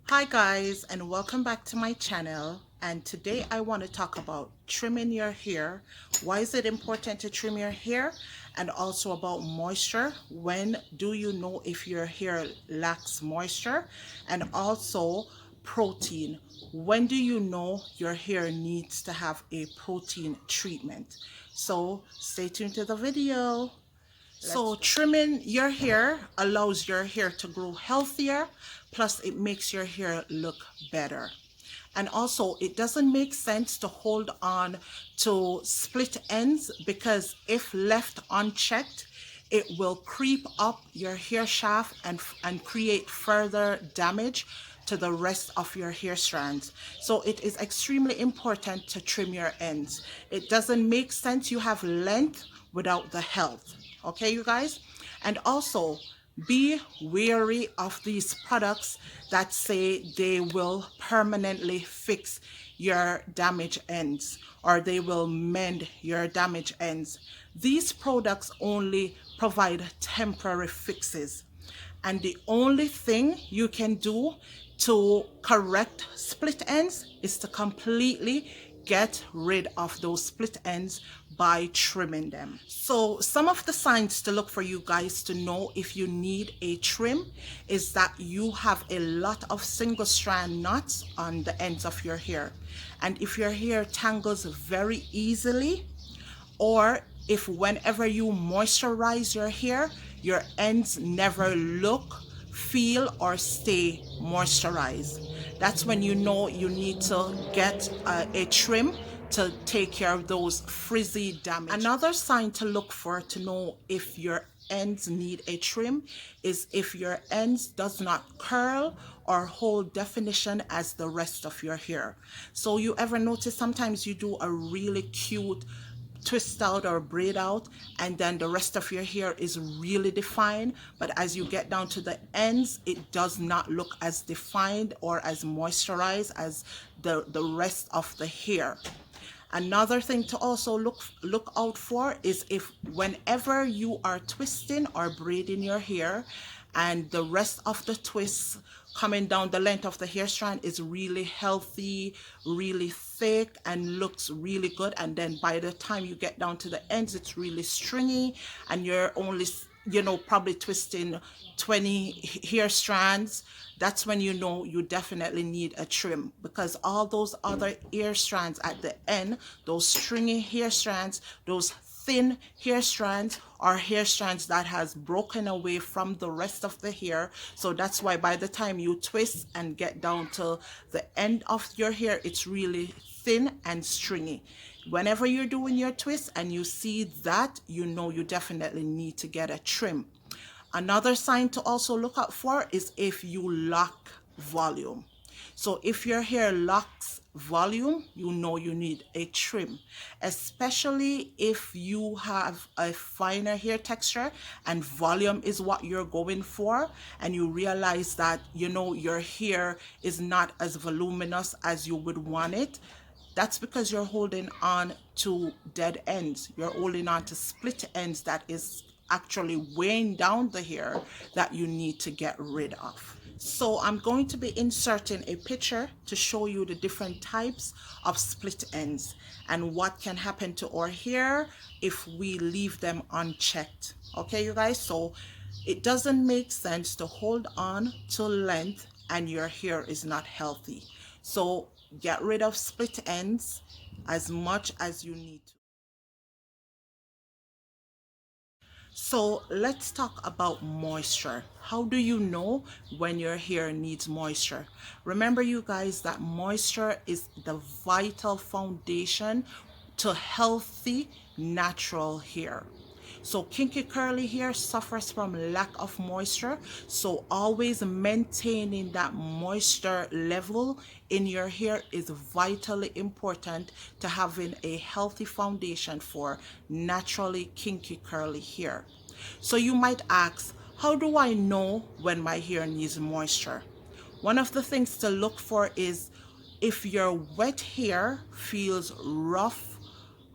Hi guys, and welcome back to my channel. And today I want to talk about trimming your hair. Why is it important to trim your hair? And also about moisture. When do you know if your hair lacks moisture? And also protein. When do you know your hair needs to have a protein treatment? So stay tuned to the video. So trimming your hair allows your hair to grow healthier, plus it makes your hair look better. And also, it doesn't make sense to hold on to split ends because if left unchecked, it will creep up your hair shaft and create further damage to the rest of your hair strands. So it is extremely important to trim your ends. It doesn't make sense you have length without the health. Okay, you guys? And also, be wary of these products that say they will permanently fix your damaged ends or they will mend your damaged ends. These products only provide temporary fixes. And the only thing you can do to correct split ends is to completely get rid of those split ends by trimming them. So some of the signs to look for you guys to know if you need a trim is that you have a lot of single strand knots on the ends of your hair. And if your hair tangles very easily, or if whenever you moisturize your ends never look, feel, or stay moisturized. That's when you know you need to get a trim to take care of those frizzy damage. Another sign to look for to know if your ends need a trim is if your ends does not curl or hold definition as the rest of your hair. So you ever notice sometimes you do a really cute twist out or braid out and then the rest of your hair is really defined, but as you get down to the ends it does not look as defined or as moisturized as the rest of the hair. Another thing to also look out for is if whenever you are twisting or braiding your hair and the rest of the twists coming down the length of the hair strand is really healthy, really thick, and looks really good, and then by the time you get down to the ends it's really stringy and you're only probably twisting 20 hair strands, that's when you know you definitely need a trim, because all those other hair strands at the end, those stringy hair strands, those thin hair strands, or hair strands that has broken away from the rest of the hair. So that's why by the time you twist and get down to the end of your hair, it's really thin and stringy. Whenever you're doing your twist and you see that, you know you definitely need to get a trim. Another sign to also look out for is if you lack volume. So if your hair lacks volume, you know you need a trim, especially if you have a finer hair texture and volume is what you're going for, and you realize that your hair is not as voluminous as you would want it. That's because you're holding on to dead ends. You're holding on to split ends that is actually weighing down the hair that you need to get rid of. So I'm going to be inserting a picture to show you the different types of split ends and what can happen to our hair if we leave them unchecked. Okay, you guys? So it doesn't make sense to hold on to length and your hair is not healthy. So get rid of split ends as much as you need to. So let's talk about moisture. How do you know when your hair needs moisture? Remember, you guys, that moisture is the vital foundation to healthy natural hair. So kinky curly hair suffers from lack of moisture. So always maintaining that moisture level in your hair is vitally important to having a healthy foundation for naturally kinky curly hair. So you might ask, how do I know when my hair needs moisture? One of the things to look for is if your wet hair feels rough,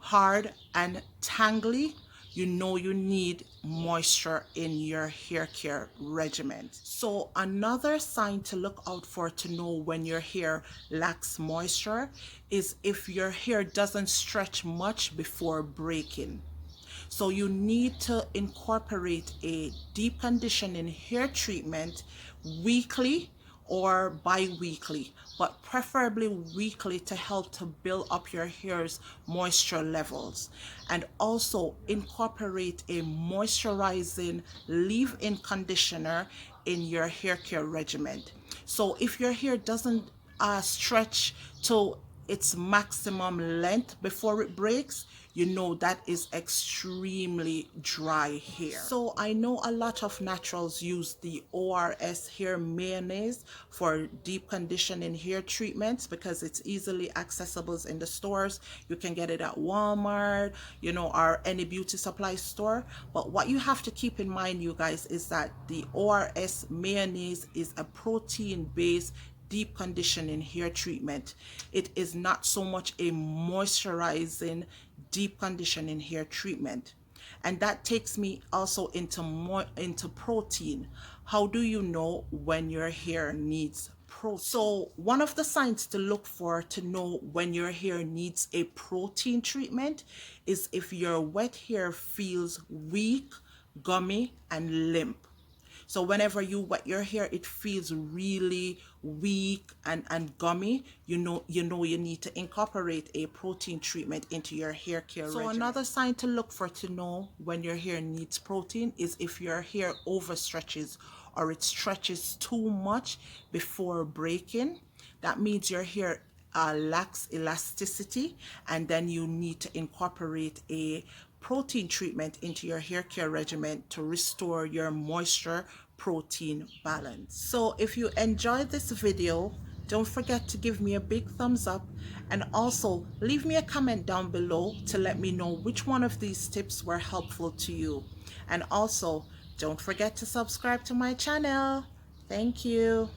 hard, and tangly, you know you need moisture in your hair care regimen. So another sign to look out for to know when your hair lacks moisture is if your hair doesn't stretch much before breaking. So you need to incorporate a deep conditioning hair treatment weekly or bi-weekly, but preferably weekly, to help to build up your hair's moisture levels. And also incorporate a moisturizing leave-in conditioner in your hair care regimen. So if your hair doesn't stretch to its maximum length before it breaks, you know that is extremely dry hair. So I know a lot of naturals use the ORS hair mayonnaise for deep conditioning hair treatments because it's easily accessible in the stores. You can get it at Walmart, or any beauty supply store. But what you have to keep in mind, you guys, is that the ORS mayonnaise is a protein-based deep conditioning hair treatment. It is not so much a moisturizing deep conditioning hair treatment. And that takes me also into protein. How do you know when your hair needs protein? So one of the signs to look for to know when your hair needs a protein treatment is if your wet hair feels weak, gummy, and limp. So whenever you wet your hair, it feels really weak and gummy. You know you need to incorporate a protein treatment into your hair care regimen. So another sign to look for to know when your hair needs protein is if your hair overstretches or it stretches too much before breaking. That means your hair lacks elasticity, and then you need to incorporate a protein treatment into your hair care regimen to restore your moisture protein balance. So if you enjoyed this video, don't forget to give me a big thumbs up, and also leave me a comment down below to let me know which one of these tips were helpful to you. And also don't forget to subscribe to my channel. Thank you.